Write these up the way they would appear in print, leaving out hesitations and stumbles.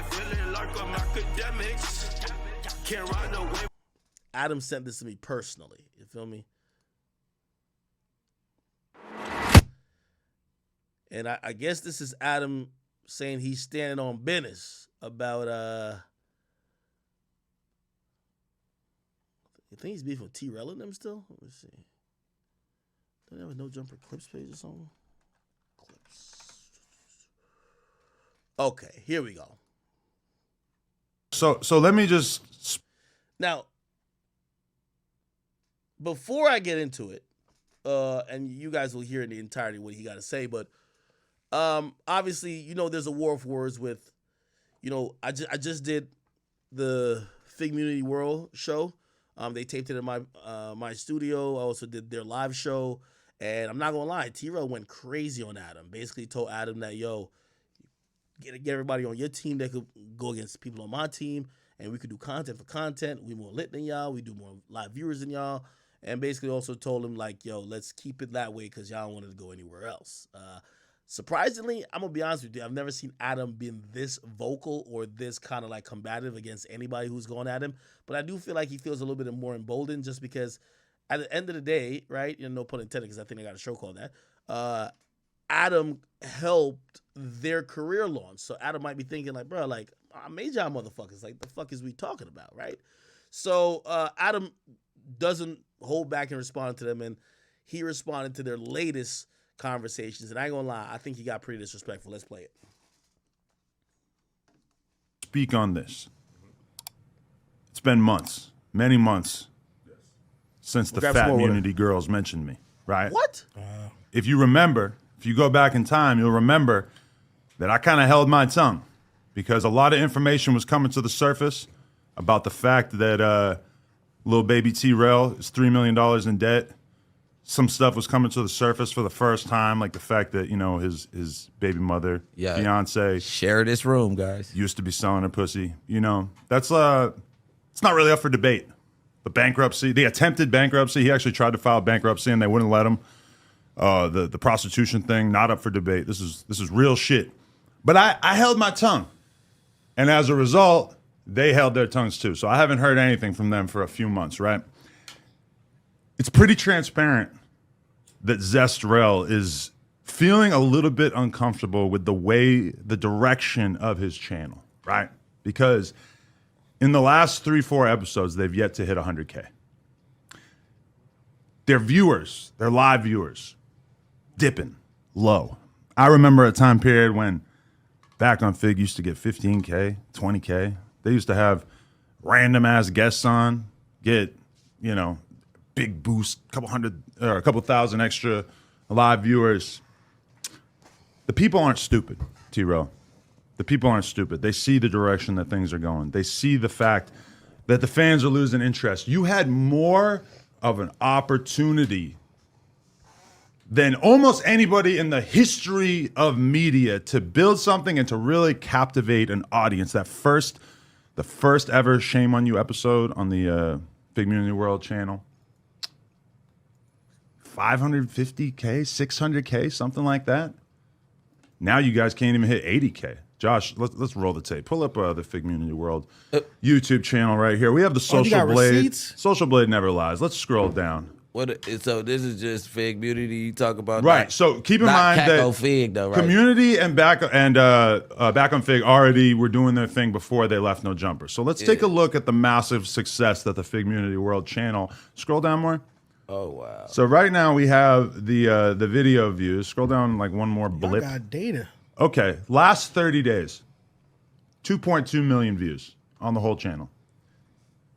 feeling like I'm Akademiks. Can't ride away. Adam sent this to me personally. You feel me? And I guess this is Adam saying he's standing on business about you think he's beefing with T Rell and them still? Let me see. Don't they have a no jumper clips page or something? Clips. Okay, here we go. So let me just now before I get into it, and you guys will hear in the entirety what he got to say, but obviously, you know, there's a war of words with, you know, I just did the Figgmunity World show. They taped it in my studio. I also did their live show, and I'm not gonna lie, T Rell went crazy on Adam. Basically told Adam that, yo, get everybody on your team that could go against people on my team, and we could do content for content. We more lit than y'all. We do more live viewers than y'all. And basically also told him, like, yo, let's keep it that way because y'all don't want to go anywhere else. Surprisingly, I'm going to be honest with you, I've never seen Adam being this vocal or this kind of like combative against anybody who's going at him. But I do feel like he feels a little bit more emboldened just because at the end of the day, right, you know, no pun intended because I think I got a show called that, Adam helped their career launch. So Adam might be thinking like, bro, like, I made y'all motherfuckers. Like, the fuck is we talking about, right? So Adam doesn't hold back in responding to them, and he responded to their latest conversations. And I ain't gonna lie, I think he got pretty disrespectful. Let's play it. speak on this. It's been months, many months, since the Figgmunity girls mentioned me, right? What? If you remember, if you go back in time, you'll remember that I kind of held my tongue because a lot of information was coming to the surface about the fact that little baby T Rell is $3 million in debt. Some stuff was coming to the surface for the first time, like the fact that, you know, his baby mother, fiance, share this room, guys, used to be selling her pussy. You know, that's it's not really up for debate. The bankruptcy, the attempted bankruptcy, he actually tried to file bankruptcy and they wouldn't let him. The prostitution thing, not up for debate. This is real shit. But I held my tongue, and as a result, they held their tongues too. So I haven't heard anything from them for a few months, right? It's pretty transparent that Trell is feeling a little bit uncomfortable with the direction of his channel, right? Because in the last 3-4 episodes, they've yet to hit 100K. Their viewers, their live viewers, dipping low. I remember a time period when Back on Fig used to get 15K, 20K. They used to have random ass guests on, get, you know, big boost, a couple thousand extra live viewers. The people aren't stupid, T Rell. The people aren't stupid. They see the direction that things are going. They see the fact that the fans are losing interest. You had more of an opportunity than almost anybody in the history of media to build something and to really captivate an audience. The first ever Shame on You episode on the Figgmunity World channel. 550K, 600K, something like that. Now you guys can't even hit 80K. Josh, let's roll the tape. Pull up the Figgmunity World YouTube channel right here. We have the Social Blade. Receipts? Social Blade never lies. Let's scroll down. So this is just Figgmunity you talk about, right? So keep in mind that Fig, though, right? Community and Back on Fig already were doing their thing before they left No Jumper. So let's take a look at the massive success that the Figgmunity World channel. Scroll down more. Oh wow! So right now we have the video views. Scroll down like one more blip. Y'all got data. Okay, last 30 days, 2.2 million views on the whole channel.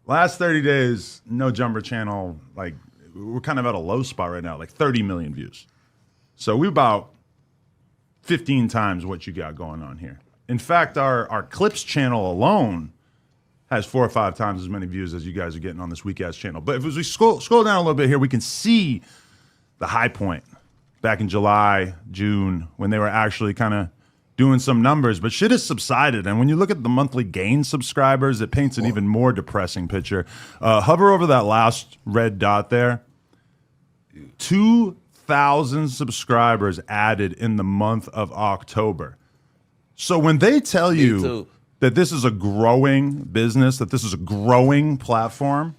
Last 30 days, No Jumper channel, like we're kind of at a low spot right now, like 30 million views. So we're about 15 times what you got going on here. In fact, our Clips channel alone has 4 or 5 times as many views as you guys are getting on this weak-ass channel. But if we scroll down a little bit here, we can see the high point back in July, June, when they were actually kind of doing some numbers. But shit has subsided. And when you look at the monthly gain subscribers, it paints an even more depressing picture. Hover over that last red dot there. 2,000 subscribers added in the month of October. So when they tell you that this is a growing business, that this is a growing platform.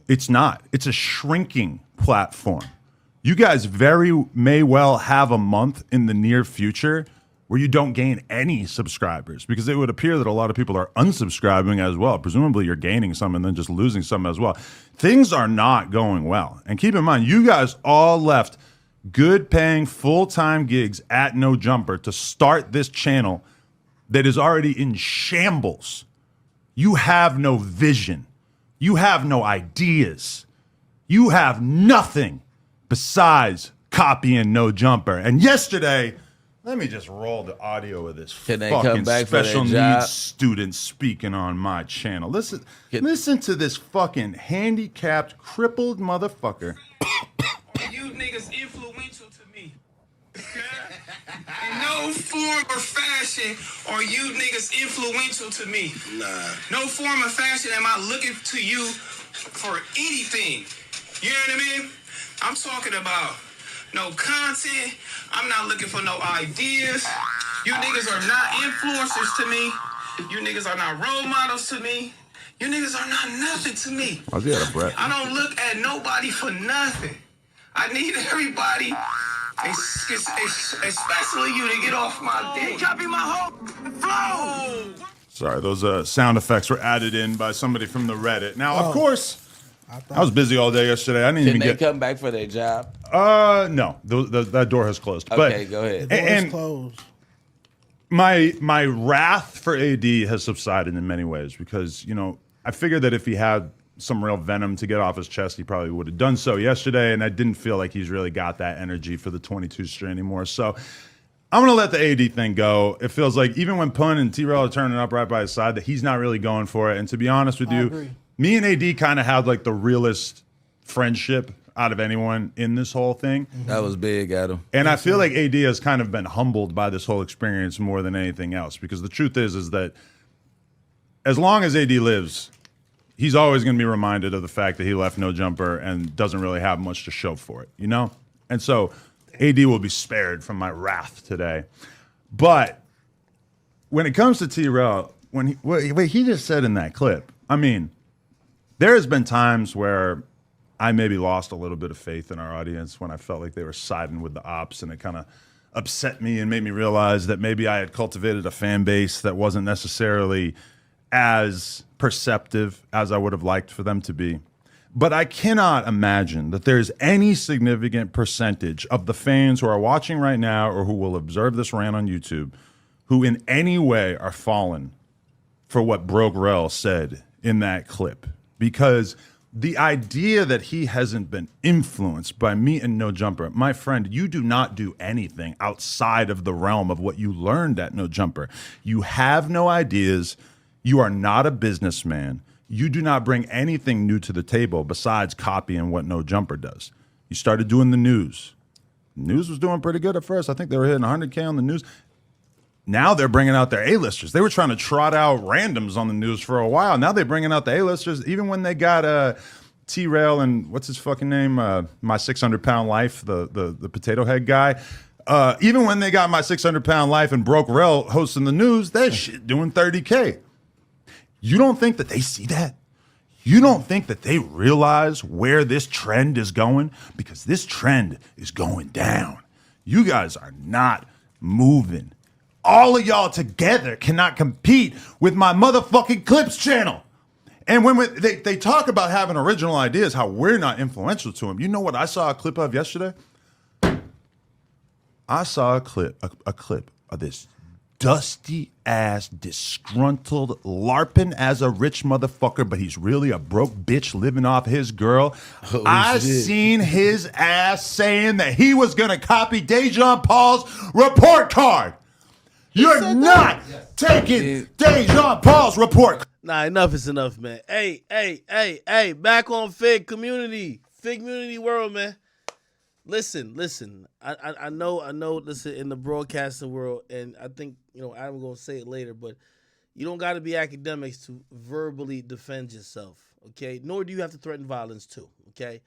It's not. It's a shrinking platform. You guys may well have a month in the near future where you don't gain any subscribers, because it would appear that a lot of people are unsubscribing as well. Presumably you're gaining some and then just losing some as well. Things are not going well. And keep in mind, you guys all left good paying full-time gigs at No Jumper to start this channel that is already in shambles. You have no vision. You have no ideas. You have nothing besides copying No Jumper. And yesterday, let me just roll the audio of this fucking special needs student speaking on my channel. Listen to this fucking handicapped, crippled motherfucker. You niggas influential to me. In no form or fashion are you niggas influential to me. Nah. No form or fashion am I looking to you for anything. You know what I mean? I'm talking about no content. I'm not looking for no ideas. You niggas are not influencers to me. You niggas are not role models to me. You niggas are not nothing to me. I'll get a breath. I don't look at nobody for nothing. I need everybody, especially you, to get off my dick. Copy my whole flow. Sorry, those sound effects were added in by somebody from the Reddit. Now, of course, I was busy all day yesterday. I didn't even get. Can they come back for their job? No, that door has closed. Okay, but, go ahead. The door is closed. My wrath for AD has subsided in many ways, because, you know, I figured that if he had some real venom to get off his chest, he probably would have done so yesterday, and I didn't feel like he's really got that energy for the 22 string anymore. So I'm going to let the AD thing go. It feels like even when Pun and T Rell are turning up right by his side, that he's not really going for it. And to be honest with you, agree. Me and AD kind of had like the realest friendship out of anyone in this whole thing. That was big, Adam. And I feel like AD has kind of been humbled by this whole experience more than anything else, because the truth is that as long as AD lives, he's always going to be reminded of the fact that he left No Jumper and doesn't really have much to show for it, you know? And so AD will be spared from my wrath today. But when it comes to T Rell, what he just said in that clip, I mean, there has been times where I maybe lost a little bit of faith in our audience when I felt like they were siding with the ops, and it kind of upset me and made me realize that maybe I had cultivated a fan base that wasn't necessarily as perceptive as I would have liked for them to be. But I cannot imagine that there's any significant percentage of the fans who are watching right now or who will observe this rant on YouTube who in any way are fallen for what Broke Rell said in that clip. Because the idea that he hasn't been influenced by me and No Jumper, my friend, you do not do anything outside of the realm of what you learned at No Jumper. You have no ideas. You are not a businessman. You do not bring anything new to the table besides copying what No Jumper does. You started doing the news. News was doing pretty good at first. I think they were hitting 100K on the news. Now they're bringing out their A-listers. They were trying to trot out randoms on the news for a while. Now they're bringing out the A-listers. Even when they got T Rell and what's his fucking name? My 600 Pound Life, the potato head guy. Even when they got My 600 Pound Life and Broke Rell hosting the news, that shit doing 30K. You don't think that they see that? You don't think that they realize where this trend is going? Because this trend is going down. You guys are not moving. All of y'all together cannot compete with my motherfucking Clips channel. And when they talk about having original ideas, how we're not influential to them. You know what I saw a clip of yesterday? I saw a clip of this dusty ass, disgruntled, LARPing as a rich motherfucker, but he's really a broke bitch living off his girl. I seen his ass saying that he was gonna copy Dejan Paul's report card. You're not taking Dejan Paul's report. Nah, enough is enough, man. Hey, back on Figgmunity world, man. Listen. I know. Listen, in the broadcasting world, and I think I'm gonna say it later, but you don't got to be academics to verbally defend yourself, okay? Nor do you have to threaten violence too, okay?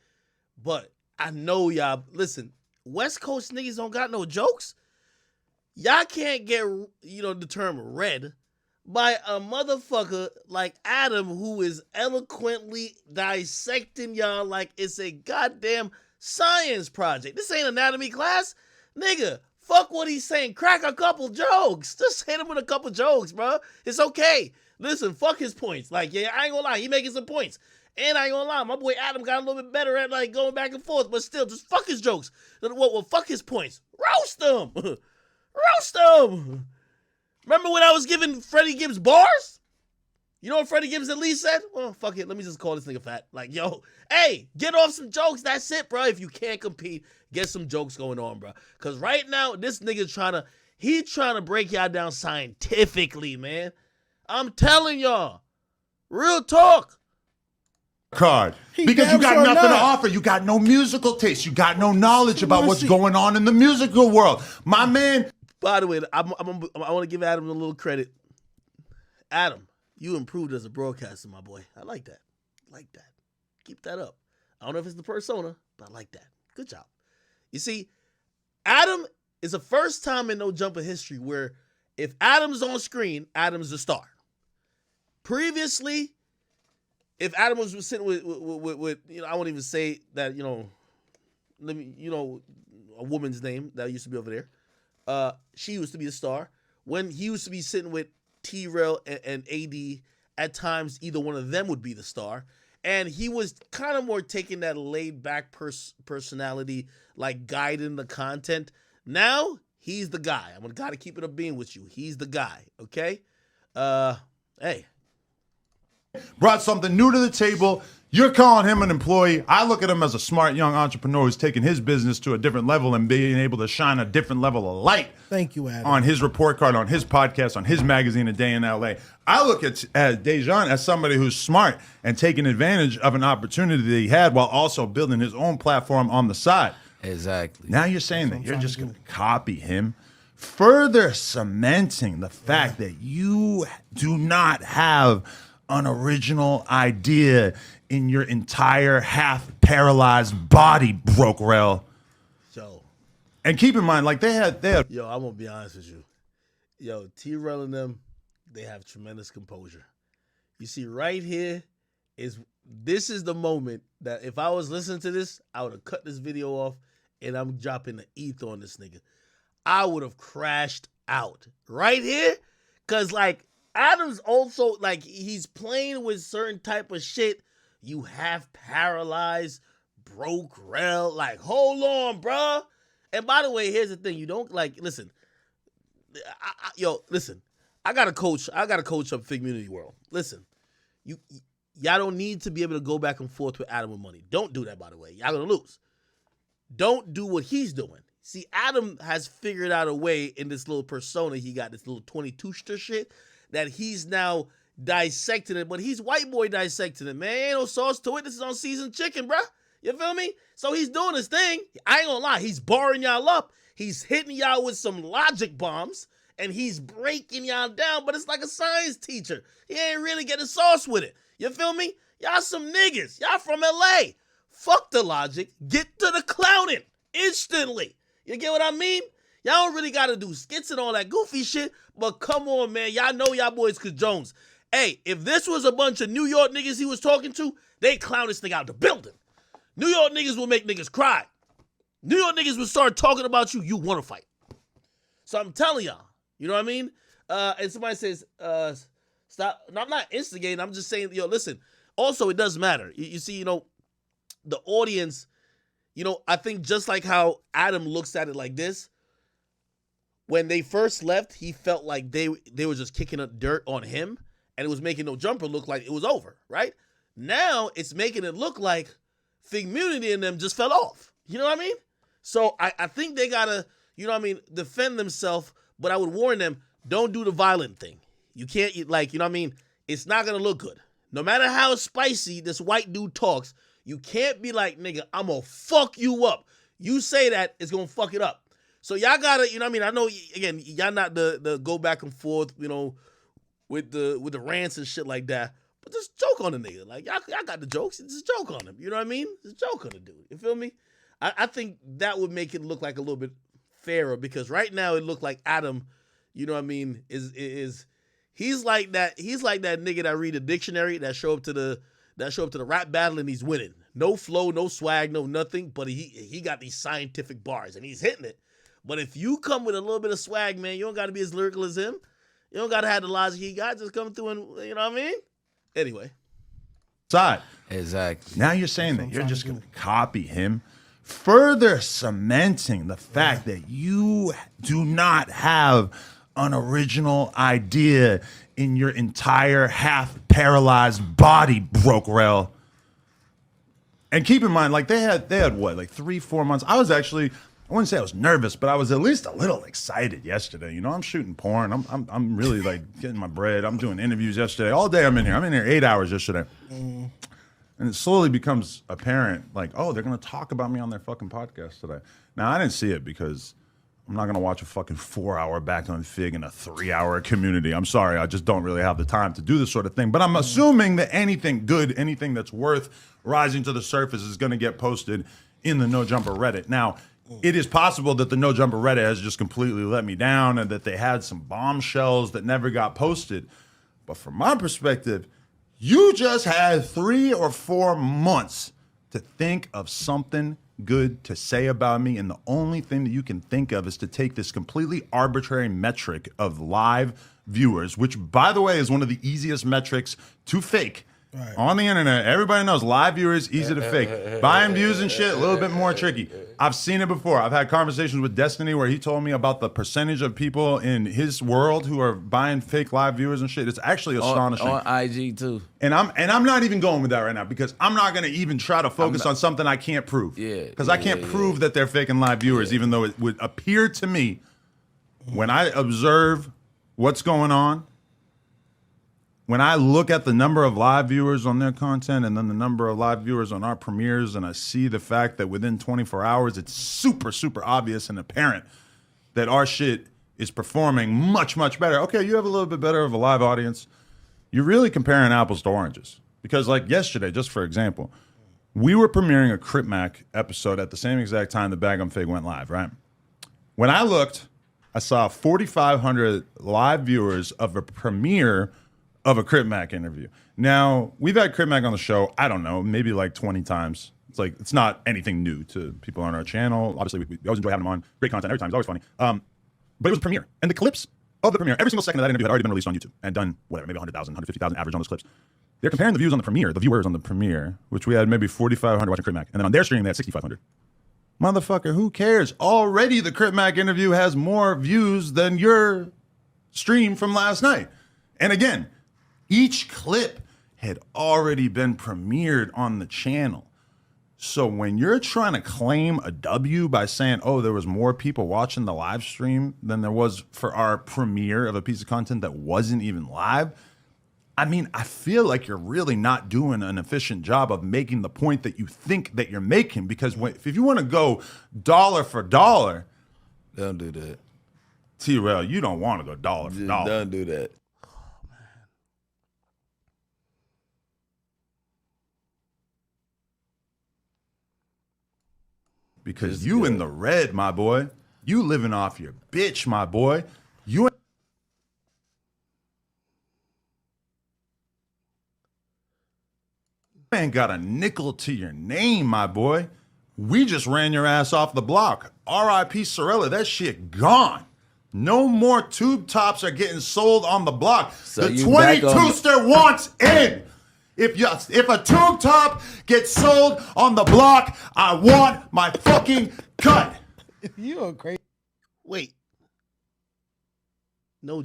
But I know y'all. Listen, West Coast niggas don't got no jokes. Y'all can't get the term red by a motherfucker like Adam, who is eloquently dissecting y'all like it's a goddamn science project. This ain't anatomy class. Nigga, fuck what he's saying. Crack a couple jokes. Just hit him with a couple jokes, bro. It's okay. Listen, fuck his points. Like, yeah, I ain't gonna lie. He making some points. And I ain't gonna lie, my boy Adam got a little bit better at like going back and forth, but still, just fuck his jokes. Well, fuck his points. Roast them. Roast them. Remember when I was giving Freddie Gibbs bars? You know what Freddie Gibbs at least said? Well, fuck it. Let me just call this nigga fat. Like, yo, hey, get off some jokes. That's it, bro. If you can't compete, get some jokes going on, bro. Because right now, this nigga's trying to break y'all down scientifically, man. I'm telling y'all. Real talk. Card. Because you got nothing to offer. You got no musical taste. You got no knowledge about what's going on in the musical world. My man. By the way, I want to give Adam a little credit. Adam, you improved as a broadcaster, my boy. I like that. Keep that up. I don't know if it's the persona, but I like that. Good job. You see, Adam is the first time in No Jumper history where if Adam's on screen, Adam's the star. Previously, if Adam was sitting with I won't even say that, a woman's name that used to be over there. She used to be the star. When he used to be sitting with T Rell and AD, at times either one of them would be the star. And he was kind of more taking that laid back personality, like guiding the content. Now he's the guy. I'm gonna gotta keep it a being with you. He's the guy. Okay. Hey. Brought something new to the table. You're calling him an employee. I look at him as a smart young entrepreneur who's taking his business to a different level and being able to shine a different level of light. Thank you, Adam. On his report card, on his podcast, on his magazine, A Day in LA. I look at Dejan as somebody who's smart and taking advantage of an opportunity that he had while also building his own platform on the side. Exactly. Now you're saying that you're just going to copy him, further cementing the fact that you do not have an original idea in your entire half-paralyzed body, broke Rell. Yo. And keep in mind, like they had. Yo, I'm gonna be honest with you. Yo, T Rell and them, they have tremendous composure. You see, right here this is the moment that if I was listening to this, I would have cut this video off and I'm dropping the ETH on this nigga. I would have crashed out right here, cause like Adam's also like he's playing with certain type of shit. You half paralyzed, broke Rell. Like, hold on, bruh. And by the way, here's the thing: you don't like listen. Listen. I got to coach up Figgmunity world. Listen, y'all don't need to be able to go back and forth with Adam with money. Don't do that. By the way, y'all gonna lose. Don't do what he's doing. See, Adam has figured out a way in this little persona he got, this little 22-ster shit, that he's now dissecting it, but he's white boy dissecting it, man. Ain't no sauce to it. This is on seasoned chicken, bruh. You feel me? So he's doing his thing. I ain't gonna lie. He's barring y'all up. He's hitting y'all with some logic bombs, and he's breaking y'all down, but it's like a science teacher. He ain't really getting sauce with it. You feel me? Y'all some niggas. Y'all from LA. Fuck the logic. Get to the clowning instantly. You get what I mean? Y'all don't really gotta do skits and all that goofy shit, but come on, man. Y'all know y'all boys could Jones. Hey, if this was a bunch of New York niggas he was talking to, they clown this nigga out the building. New York niggas will make niggas cry. New York niggas will start talking about you want to fight. So I'm telling y'all, you know what I mean? And somebody says, stop. No, I'm not instigating. I'm just saying, yo, listen. Also, it does matter. You see, the audience, I think just like how Adam looks at it like this, when they first left, he felt like they were just kicking up dirt on him, and it was making No Jumper look like it was over, right? Now, it's making it look like Figgmunity and them just fell off. You know what I mean? So I think they gotta, defend themselves, but I would warn them, don't do the violent thing. You can't, it's not gonna look good. No matter how spicy this white dude talks, you can't be like, nigga, I'm gonna fuck you up. You say that, it's gonna fuck it up. So y'all gotta, I know, again, y'all not the go back and forth, with the rants and shit like that. But just joke on the nigga. Like, y'all got the jokes. Just joke on him. You know what I mean? Just joke on the dude. You feel me? I think that would make it look like a little bit fairer, because right now it looked like Adam, is He's like that nigga that read a dictionary that show up to the rap battle and he's winning. No flow, no swag, no nothing, but he got these scientific bars and he's hitting it. But if you come with a little bit of swag, man, you don't got to be as lyrical as him. You don't got to have the logic he got. Just come through and, you know what I mean? Anyway. Side. Exactly. Now you're saying that you're just going to copy him, further cementing the fact that you do not have an original idea in your entire half-paralyzed body, broke Rell. And keep in mind, like they had what, like 3-4 months. I wouldn't say I was nervous, but I was at least a little excited yesterday. You know, I'm shooting porn. I'm really like getting my bread. I'm doing interviews yesterday. All day I'm in here. I'm in here 8 hours yesterday. And it slowly becomes apparent, like, oh, they're going to talk about me on their fucking podcast today. Now, I didn't see it because I'm not going to watch a fucking 4-hour back on Fig in a 3-hour community. I'm sorry. I just don't really have the time to do this sort of thing. But I'm assuming that anything good, anything that's worth rising to the surface is going to get posted in the No Jumper Reddit. Now, it is possible that the No Jumper Reddit has just completely let me down and that they had some bombshells that never got posted. But from my perspective, you just had 3 or 4 months to think of something good to say about me, and the only thing that you can think of is to take this completely arbitrary metric of live viewers, which, by the way, is one of the easiest metrics to fake. Right. On the internet, everybody knows live viewers easy to fake. Buying views and shit, a little bit more tricky. I've seen it before. I've had conversations with Destiny where he told me about the percentage of people in his world who are buying fake live viewers and shit. It's actually astonishing. On IG too. And I'm not even going with that right now because I'm not gonna even try to focus on something I can't prove. Yeah. Because I can't prove that they're faking live viewers, even though it would appear to me when I observe what's going on. When I look at the number of live viewers on their content and then the number of live viewers on our premieres, and I see the fact that within 24 hours, it's super, super obvious and apparent that our shit is performing much, much better. Okay, you have a little bit better of a live audience. You're really comparing apples to oranges. Because like yesterday, just for example, we were premiering a Crip Mac episode at the same exact time the Bag on Fig went live, right? When I looked, I saw 4,500 live viewers of a premiere of a Crip Mac interview. Now, we've had Crip Mac on the show, I don't know, maybe like 20 times. It's not anything new to people on our channel. Obviously, we always enjoy having him on. Great content every time. It's always funny. But it was a premiere. And the clips of the premiere, every single second of that interview had already been released on YouTube and done, whatever, maybe 100,000, 150,000 average on those clips. They're comparing the views on the premiere, the viewers on the premiere, which we had maybe 4,500 watching Crip Mac. And then on their stream, they had 6,500. Motherfucker, who cares? Already the Crip Mac interview has more views than your stream from last night. And again, each clip had already been premiered on the channel. So when you're trying to claim a W by saying, oh, there was more people watching the live stream than there was for our premiere of a piece of content that wasn't even live, I mean, I feel like you're really not doing an efficient job of making the point that you think that you're making. Because if you want to go dollar for dollar, don't do that. T Rell, you don't want to go dollar for dollar. Don't do that. Because Just you good. in the red, my boy. You living off your bitch, my boy. You ain't got a nickel to your name, my boy. We just ran your ass off the block. R.I.P. Sorella, that shit gone. No more tube tops are getting sold on the block. So the you back on- 22ster wants in. If a tube top gets sold on the block, I want my fucking cut. You are crazy. Wait. No,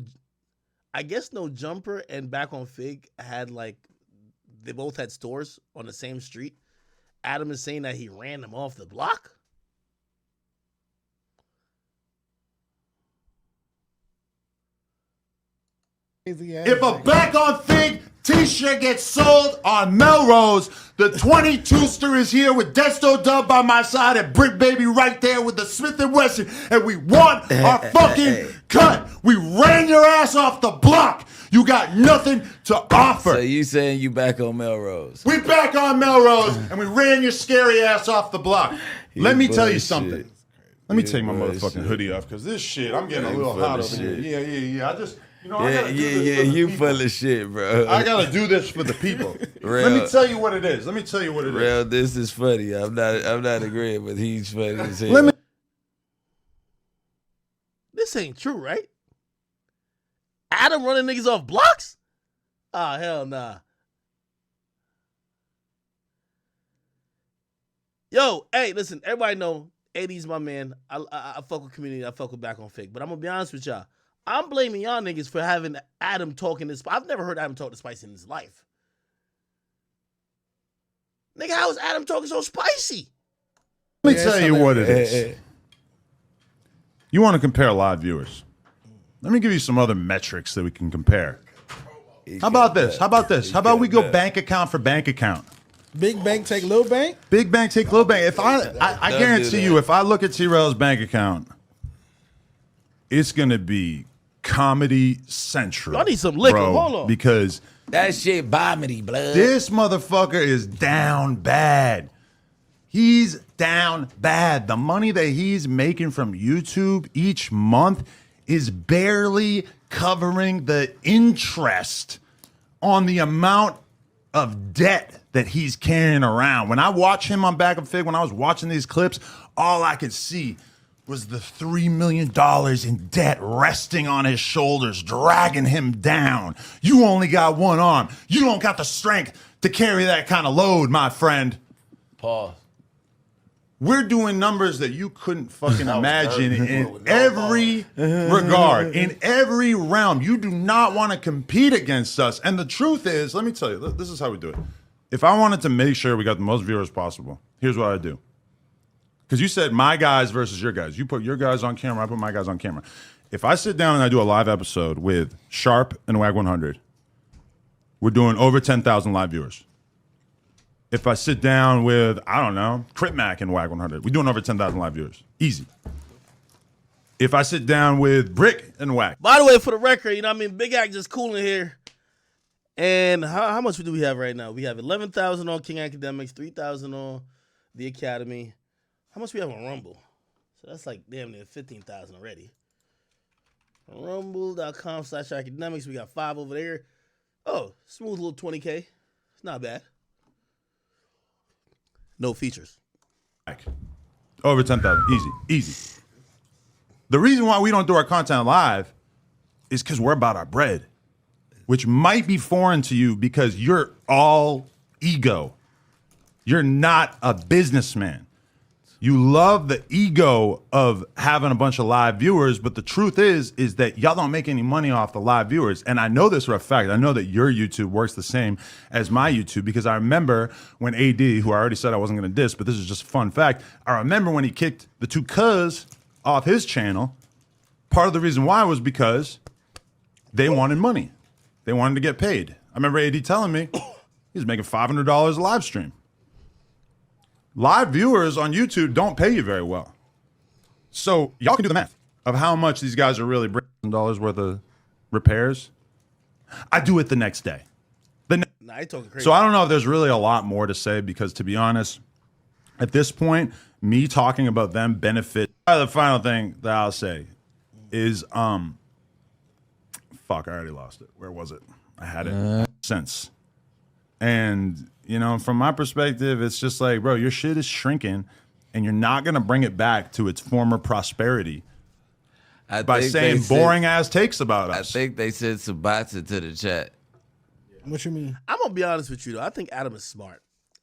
I guess No Jumper and Back on Fig had they both had stores on the same street. Adam is saying that he ran them off the block. If a Back on Fig t-shirt gets sold on Melrose, the 22ster is here with Desto Dub by my side and Brick Baby right there with the Smith & Wesson, and we want our fucking cut. We ran your ass off the block. You got nothing to offer. So you saying you back on Melrose? We back on Melrose, and we ran your scary ass off the block. Let me tell you something. Let me take my motherfucking hoodie off, because this shit, I'm getting a little hot over here. Yeah. You know, I gotta do this for the you people. full of shit, bro. I gotta do this for the people. Real. Let me tell you what it is. Real, this is funny. I'm not agreeing, but he's funny as hell. Let me. This ain't true, right? Adam running niggas off blocks? Ah, hell nah. Yo, hey, listen, everybody know 80's my man. I fuck with community. I fuck with Back on Fake. But I'm gonna be honest with y'all. I'm blaming y'all niggas for having Adam talking this. I've never heard Adam talk this spicy in his life. Nigga, how is Adam talking so spicy? Let me tell you what it is. You want to compare live viewers? Let me give you some other metrics that we can compare. How about this? How about we go bank account for bank account? Big bank take little bank? Big bank take little bank. If I guarantee you, if I look at T Rell's bank account, it's gonna be Comedy Central. I need some liquor. Bro, Hold on. that because shit vomity, blood. this motherfucker is down bad. He's down bad. The money that he's making from YouTube each month is barely covering the interest on the amount of debt that he's carrying around. When I watch him on Back of Fig, when I was watching these clips, all I could see was the $3 million in debt resting on his shoulders, dragging him down. You only got one arm. You don't got the strength to carry that kind of load, my friend. Pause. We're doing numbers that you couldn't fucking imagine in every regard, in every realm. You do not want to compete against us. And the truth is, let me tell you, this is how we do it. If I wanted to make sure we got the most viewers possible, here's what I do. Because you said my guys versus your guys. You put your guys on camera, I put my guys on camera. If I sit down and I do a live episode with Sharp and WAG 100, we're doing over 10,000 live viewers. If I sit down with, I don't know, Crit Mac and WAG 100, we're doing over 10,000 live viewers. Easy. If I sit down with Brick and WAG. By the way, for the record, you know what I mean? Big Act just cooling here. And how much do we have right now? We have 11,000 on King Academics, 3,000 on the Academy. How much we have on Rumble? So that's like damn near 15,000 already. Rumble.com/academics. We got 5 over there. Oh, smooth little 20K. It's not bad. No features. Over 10,000. Easy. The reason why we don't do our content live is because we're about our bread, which might be foreign to you because you're all ego. You're not a businessman. You love the ego of having a bunch of live viewers, but the truth is that y'all don't make any money off the live viewers. And I know this for a fact. I know that your YouTube works the same as my YouTube because I remember when AD, who I already said I wasn't going to diss, but this is just a fun fact. I remember when he kicked the 2 cuz off his channel, part of the reason why was because they wanted money. They wanted to get paid. I remember AD telling me he's making $500 a live stream. Live viewers on YouTube don't pay you very well. So y'all can do the math of how much these guys are really bringing $1,000 worth of repairs. I do it the next day. Nah, you talking crazy. So I don't know if there's really a lot more to say because, to be honest, at this point, me talking about them benefit. The final thing that I'll say is, fuck, I already lost it. Where was it? I had it since. And, you know, from my perspective, it's just like, bro, your shit is shrinking and you're not going to bring it back to its former prosperity by saying boring ass takes about us. I think they sent some bots into the chat. What you mean? I'm going to be honest with you, though. I think Adam is smart.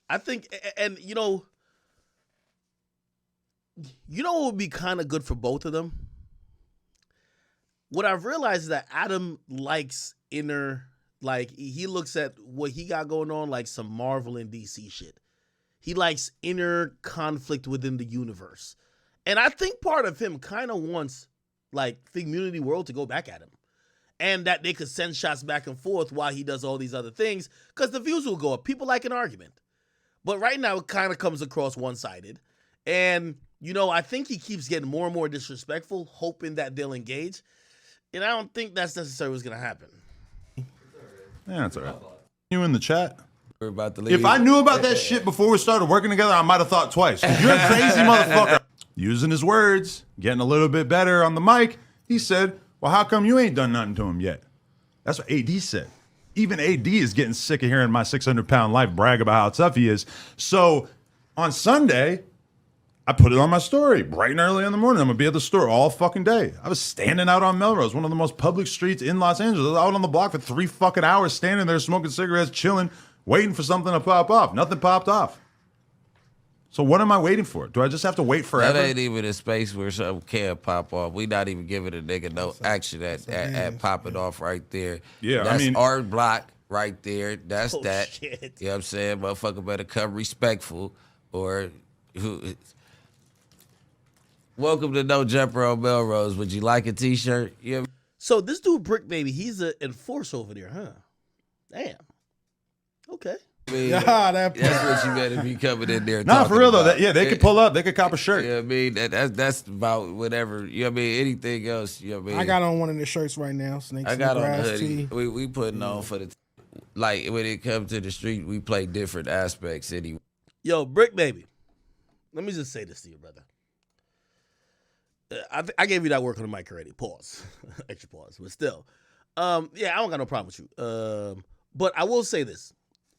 I think, and you know what would be kind of good for both of them? What I've realized is that Adam likes inner, like, he looks at what he got going on like some Marvel and DC shit. He likes inner conflict within the universe. And I think part of him kind of wants, like, Figgmunity World to go back at him. And that they could send shots back and forth while he does all these other things, because the views will go up. People like an argument. But right now, it kind of comes across one-sided. And, you know, I think he keeps getting more and more disrespectful, hoping that they'll engage. And I don't think that's necessarily what's going to happen. Yeah, that's all right. You in the chat? We're about to leave. If I knew about that shit before we started working together, I might have thought twice. You're a crazy motherfucker. Using his words, getting a little bit better on the mic, he said, Well, how come you ain't done nothing to him yet? That's what AD said. Even AD is getting sick of hearing my 600-pound life brag about how tough he is. So on Sunday, I put it on my story bright and early in the morning. I'm going to be at the store all fucking day. I was standing out on Melrose, one of the most public streets in Los Angeles. I was out on the block for 3 fucking hours, standing there smoking cigarettes, chilling, waiting for something to pop off. Nothing popped off. So what am I waiting for? Do I just have to wait forever? That ain't even a space where something can pop off. We not even giving a nigga no action at popping off right there. Yeah, that's I mean, our block right there. That's that. Shit. You know what I'm saying? Motherfucker better come respectful or who. Welcome to No Jumper on Melrose. Would you like a t-shirt? Yeah. So this dude, Brick Baby, he's an enforcer over there, huh? Damn. Okay. I mean, That's what you better be coming in there. Nah, for real though. About. They could pull up. They could cop a shirt. You know what I mean? That's about whatever. You know what I mean? Anything else. You know what I mean? I got on one of the shirts right now. Snakes I got in the on the grass hoodie. tee. We putting on for the like when it comes to the street, we play different aspects anyway. Yo, Brick Baby, let me just say this to you, brother. I gave you that work on the mic already. Pause. Extra pause. But still. Yeah, I don't got no problem with you. But I will say this.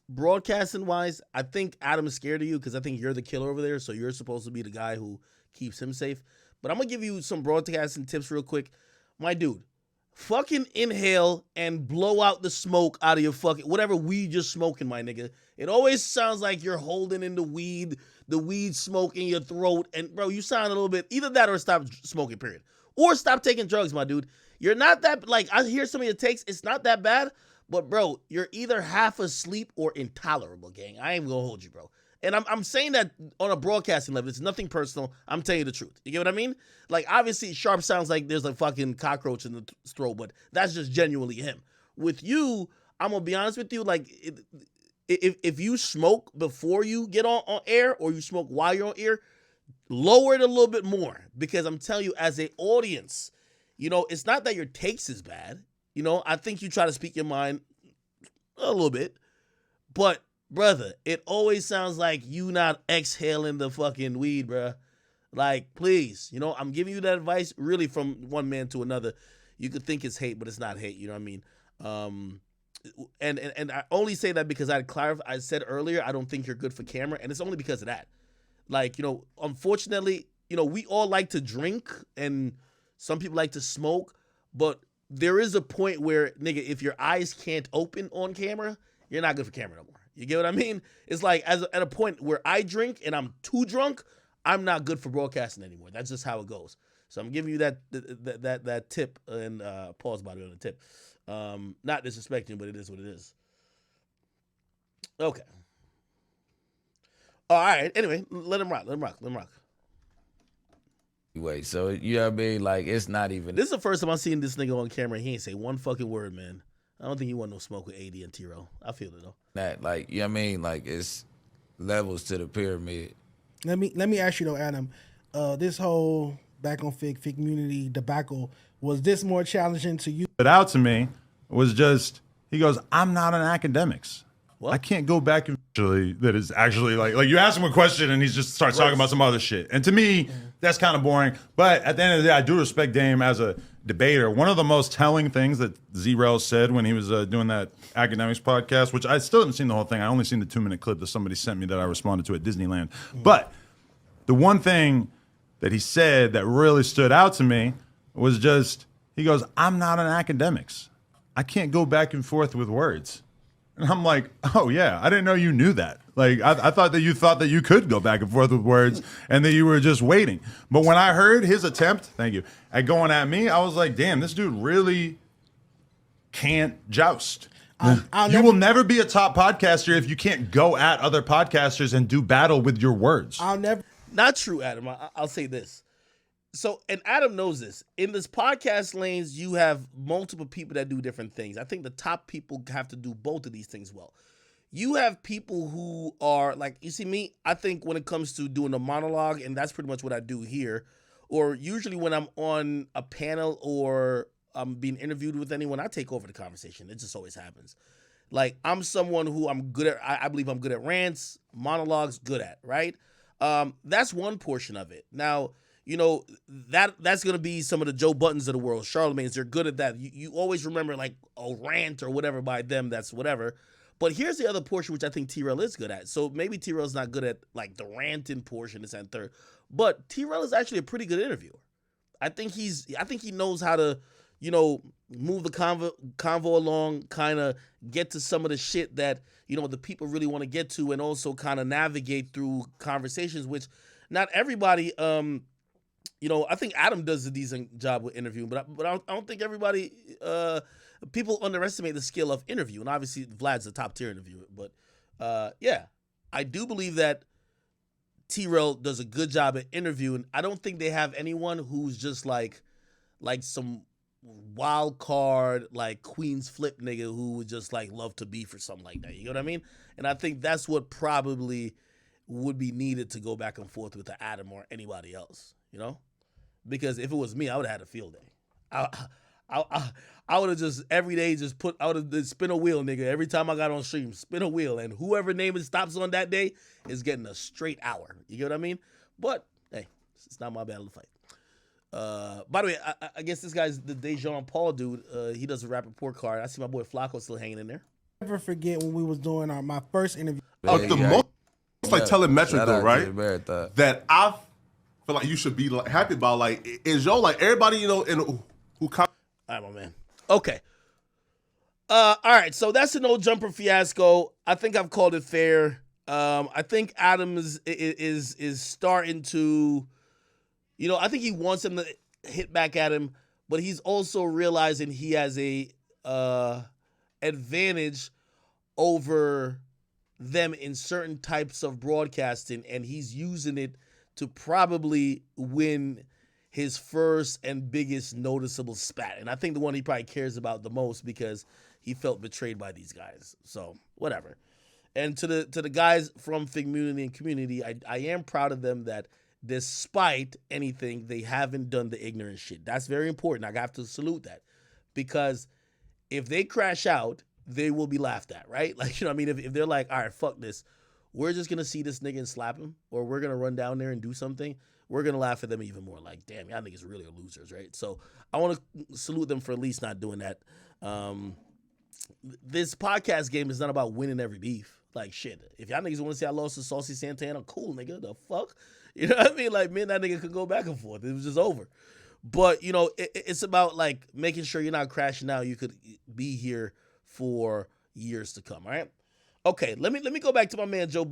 Broadcasting wise, I think Adam is scared of you because I think you're the killer over there, so you're supposed to be the guy who keeps him safe. But I'm gonna give you some broadcasting tips real quick. My dude, fucking inhale and blow out the smoke out of your fucking whatever weed you're smoking, my nigga. It always sounds like you're holding in the weed smoke in your throat, and bro, you sound a little bit either that or stop smoking, period. Or stop taking drugs, my dude. You're not that like I hear some of your takes, it's not that bad. But, bro, you're either half asleep or intolerable, gang. I ain't gonna hold you, bro. And I'm saying that on a broadcasting level. It's nothing personal. I'm telling you the truth. You get what I mean? Like, obviously, Sharp sounds like there's a fucking cockroach in the throat, but that's just genuinely him. With you, I'm gonna be honest with you, like, if you smoke before you get on air or you smoke while you're on air, lower it a little bit more. Because I'm telling you, as an audience, you know, it's not that your takes is bad. You know, I think you try to speak your mind a little bit. But, brother, it always sounds like you not exhaling the fucking weed, bruh. Like, please, you know, I'm giving you that advice really from one man to another. You could think it's hate, but it's not hate. You know what I mean? And I only say that because I said earlier, I don't think you're good for camera. And it's only because of that. Like, you know, unfortunately, you know, we all like to drink and some people like to smoke, but there is a point where, nigga, if your eyes can't open on camera, you're not good for camera no more. You get what I mean? It's like at a point where I drink and I'm too drunk, I'm not good for broadcasting anymore. That's just how it goes. So I'm giving you that tip and pause by the way on the tip. Not disrespecting, but it is what it is. Okay. All right. Anyway, let him rock. Anyway, so you know what I mean? Like it's not even. This is the first time I've seen this nigga on camera. He ain't say one fucking word, man. I don't think he want no smoke with AD and T Rell. I feel it though. That like you know what I mean? Like it's levels to the pyramid. Let me ask you though, Adam. This whole back on Figgmunity debacle, was this more challenging to you? But out to me was just he goes, I'm not an academics. What? I can't go back and that is actually like you ask him a question and he just starts talking about some other shit. And to me, that's kind of boring. But at the end of the day, I do respect Dame as a debater. One of the most telling things that T Rell said when he was doing that Akademiks podcast, which I still haven't seen the whole thing. I only seen the 2-minute clip that somebody sent me that I responded to at Disneyland. But the one thing that he said that really stood out to me was just, he goes, I'm not an academics. I can't go back and forth with words. And I'm like, oh, yeah, I didn't know you knew that. Like, I thought that you could go back and forth with words and that you were just waiting. But when I heard his attempt, thank you, at going at me, I was like, damn, this dude really can't joust. You will never be a top podcaster if you can't go at other podcasters and do battle with your words. Not true, Adam. I'll say this. So, and Adam knows this. In this podcast lanes, you have multiple people that do different things. I think the top people have to do both of these things well. You have people who are like, you see me, I think when it comes to doing a monologue, and that's pretty much what I do here, or usually when I'm on a panel or I'm being interviewed with anyone, I take over the conversation. It just always happens. Like, I'm someone who I'm good at, I believe I'm good at rants, monologues, good at, right? That's one portion of it. Now, you know, that's gonna be some of the Joe Buttons of the world. Charlemagne's, they're good at that. You always remember like a rant or whatever by them. That's whatever. But here's the other portion which I think T Rell is good at. So maybe T Rell's not good at like the ranting portion, this and third. But T Rell is actually a pretty good interviewer. I think he knows how to, you know, move the convo along, kind of get to some of the shit that, you know, the people really want to get to, and also kind of navigate through conversations, which not everybody, you know, I think Adam does a decent job with interviewing, but I don't think everybody, people underestimate the skill of interview, and obviously Vlad's a top tier interviewer. But yeah, I do believe that T Rell does a good job at interviewing. I don't think they have anyone who's just like some wild card, like Queens flip nigga who would just like love to beef or something like that. You know what I mean? And I think that's what probably would be needed to go back and forth with the Adam or anybody else, you know? Because if it was me, I would have had a field day. I would have just every day I would have spin a wheel, nigga. Every time I got on stream, spin a wheel, and whoever name it stops on that day is getting a straight hour. You get what I mean? But hey, it's not my battle to fight. By the way, I guess this guy's the Dejan Paul dude. He does a rap report card. I see my boy Flacco still hanging in there. Never forget when we was doing my first interview. The most like telemetric though, right? That I feel like you should be like happy about. Like, is yo like everybody you know in who come. All right, my man. Okay. All right. So that's an old jumper fiasco. I think I've called it fair. I think Adam is starting to, you know, I think he wants him to hit back at him, but he's also realizing he has a advantage over them in certain types of broadcasting, and he's using it to probably win his first and biggest noticeable spat. And I think the one he probably cares about the most because he felt betrayed by these guys. So whatever. And to the guys from Figgmunity and community, I am proud of them that despite anything, they haven't done the ignorant shit. That's very important. I have to salute that, because if they crash out, they will be laughed at, right? Like, you know what I mean? If they're like, all right, fuck this, we're just going to see this nigga and slap him, or we're going to run down there and do something, we're going to laugh at them even more. Like, damn, y'all niggas really are losers, right? So I want to salute them for at least not doing that. This podcast game is not about winning every beef. Like, shit, if y'all niggas want to say I lost to Saucy Santana, cool, nigga, the fuck? You know what I mean? Like, me and that nigga could go back and forth. It was just over. But, you know, it's about, like, making sure you're not crashing out. You could be here for years to come, all right? Okay, let me go back to my man Joe